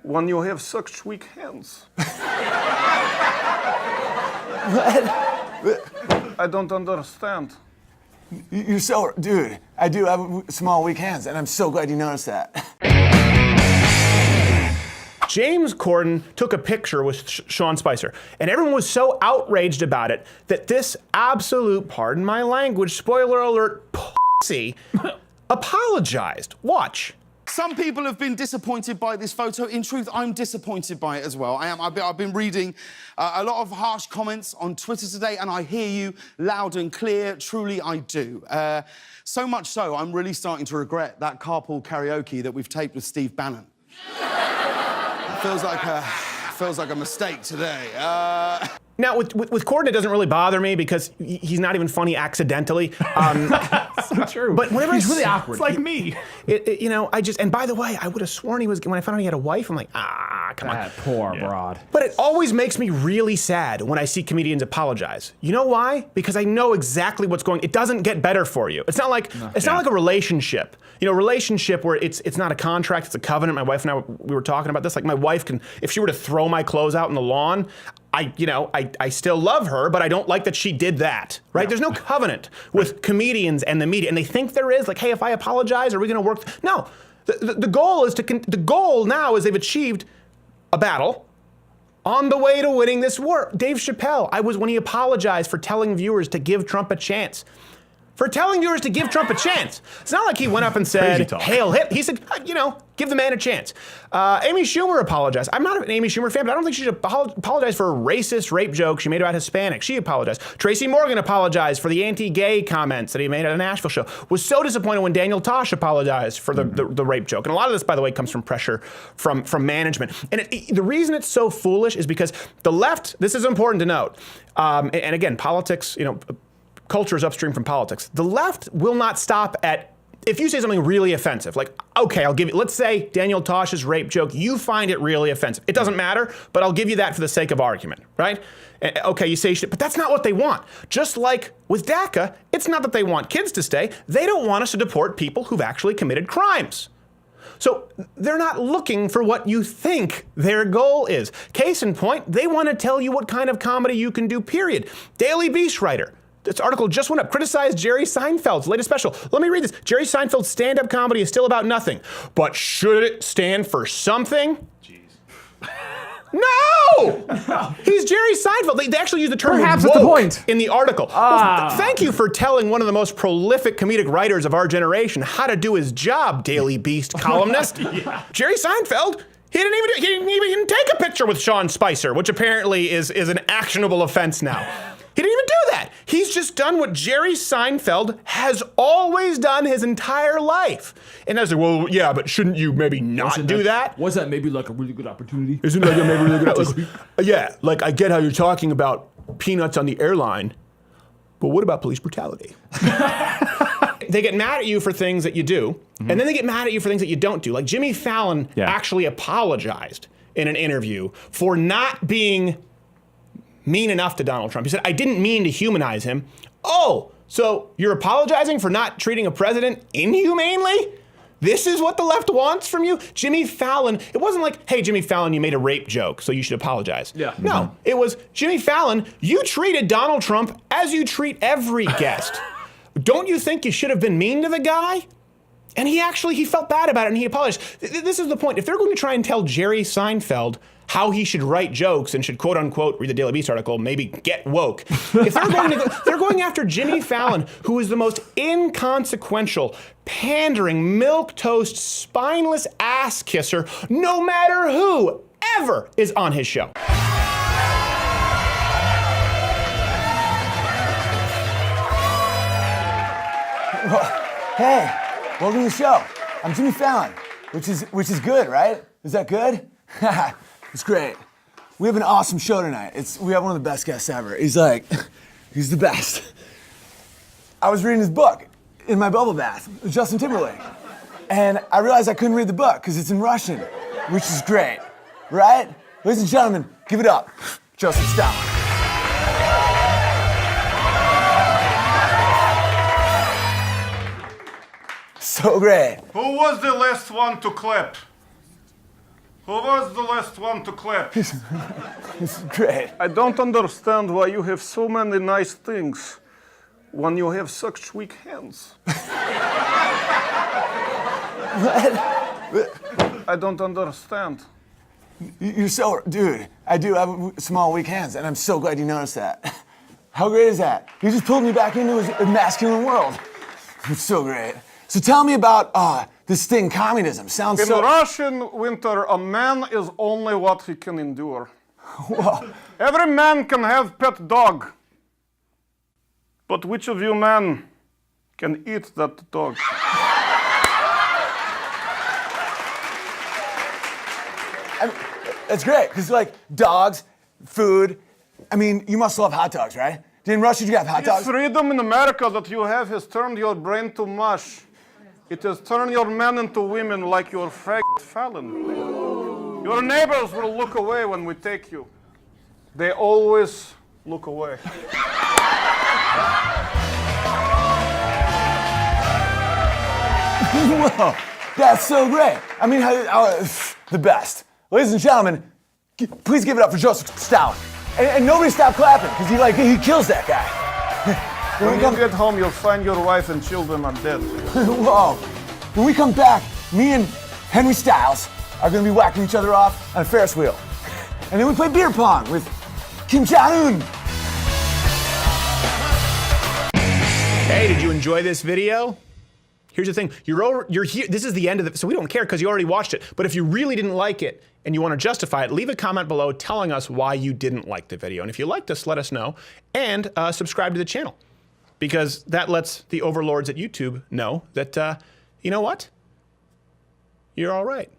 when you have such weak hands. What? I don't understand. You're so, dude, I do have small, weak hands, and I'm so glad you noticed that. James Corden took a picture with Sean Spicer, and everyone was so outraged about it that this absolute, pardon my language, spoiler alert, pussy, apologized. Watch. Some people have been disappointed by this photo. In truth, I'm disappointed by it as well. I've been reading a lot of harsh comments on Twitter today, and I hear you loud and clear. Truly, I do. So much so, I'm really starting to regret that carpool karaoke that we've taped with Steve Bannon. Feels like a mistake today. Now, with Corden, it doesn't really bother me because he's not even funny accidentally. So true. But whenever he's really awkward. It's like me. You know, and by the way, I would have sworn he was, when I found out he had a wife, I'm like, come on. That poor broad. But it always makes me really sad when I see comedians apologize. You know why? Because I know exactly what's going on. It doesn't get better for you. It's not like not like a relationship. You know, relationship where it's not a contract, it's a covenant. My wife and I, we were talking about this. Like my wife can, if she were to throw my clothes out in the lawn, I still love her, but I don't like that she did that, right? No. There's no covenant with comedians and the media, and they think there is. Like, hey, if I apologize, are we going to work? No, the goal is the goal now is they've achieved a battle on the way to winning this war. Dave Chappelle, when he apologized for telling viewers to give Trump a chance. For telling viewers to give Trump a chance. It's not like he went up and said, hail Hitler. He said, give the man a chance. Amy Schumer apologized. I'm not an Amy Schumer fan, but I don't think she should apologize for a racist rape joke she made about Hispanics. She apologized. Tracy Morgan apologized for the anti-gay comments that he made at a Nashville show. Was so disappointed when Daniel Tosh apologized for the rape joke. And a lot of this, by the way, comes from pressure from management. And the reason it's so foolish is because the left, this is important to note, and again, politics, culture is upstream from politics. The left will not stop at, if you say something really offensive, like, okay, I'll give you, let's say Daniel Tosh's rape joke, you find it really offensive. It doesn't matter, but I'll give you that for the sake of argument, right? Okay, you say shit, but that's not what they want. Just like with DACA, it's not that they want kids to stay, they don't want us to deport people who've actually committed crimes. So they're not looking for what you think their goal is. Case in point, they want to tell you what kind of comedy you can do, period. Daily Beast writer. This article just went up, criticized Jerry Seinfeld's latest special. Let me read this. Jerry Seinfeld's stand-up comedy is still about nothing. But should it stand for something? Jeez. No! He's Jerry Seinfeld. They actually use the term perhaps woke at the point in the article. Well, thank you for telling one of the most prolific comedic writers of our generation how to do his job, Daily Beast columnist. Jerry Seinfeld, he didn't even take a picture with Sean Spicer, which apparently is an actionable offense now. He didn't even do that. He's just done what Jerry Seinfeld has always done his entire life. And I was like, well, yeah, but shouldn't you maybe not do that? Was that maybe like a really good opportunity? Isn't that maybe really good? Yeah, like I get how you're talking about peanuts on the airline, but what about police brutality? They get mad at you for things that you do, and then they get mad at you for things that you don't do. Like Jimmy Fallon actually apologized in an interview for not being mean enough to Donald Trump. He said, I didn't mean to humanize him. Oh, so you're apologizing for not treating a president inhumanely? This is what the left wants from you? Jimmy Fallon, it wasn't like, hey, Jimmy Fallon, you made a rape joke, so you should apologize. Yeah. No, it was, Jimmy Fallon, you treated Donald Trump as you treat every guest. Don't you think you should have been mean to the guy? And he felt bad about it and he apologized. This is the point. If they're going to try and tell Jerry Seinfeld how he should write jokes and should quote unquote read the Daily Beast article, maybe get woke. If they're going after Jimmy Fallon, who is the most inconsequential, pandering, milquetoast, spineless ass kisser, no matter who ever is on his show. Hey, welcome to the show. I'm Jimmy Fallon, which is good, right? Is that good? It's great. We have an awesome show tonight. We have one of the best guests ever. He's the best. I was reading his book in my bubble bath with Justin Timberlake. And I realized I couldn't read the book because it's in Russian, which is great, right? Ladies and gentlemen, give it up. Justin, stop. So great. Who was the last one to clap? Who was the last one to clap? It's great. I don't understand why you have so many nice things when you have such weak hands. I don't understand. You're so, dude, I do have small, weak hands, and I'm so glad you noticed that. How great is that? You just pulled me back into his masculine world. It's so great. So tell me about this thing, communism. Sounds In so... Russian winter, a man is only what he can endure. Whoa. Every man can have pet dog. But which of you men can eat that dog? That's great, because like dogs, food, I mean, you must love hot dogs, right? In Russia, did you have hot This dogs? freedom in America that you have has turned your brain to mush. It has turned your men into women like your faggot Fallon. Your neighbors will look away when we take you. They always look away. Whoa, that's so great. I mean, the best. Ladies and gentlemen, please give it up for Joseph Stalin. And nobody stop clapping, because he kills that guy. When you get home, you'll find your wife and children are dead. Whoa. When we come back, me and Henry Styles are going to be whacking each other off on a Ferris wheel. And then we play beer pong with Kim Jong-un. Hey, did you enjoy this video? Here's the thing, you're here, this is the end of it, so we don't care because you already watched it. But if you really didn't like it and you want to justify it, leave a comment below telling us why you didn't like the video. And if you liked us, let us know. And subscribe to the channel, because that lets the overlords at YouTube know that, you know what? You're all right.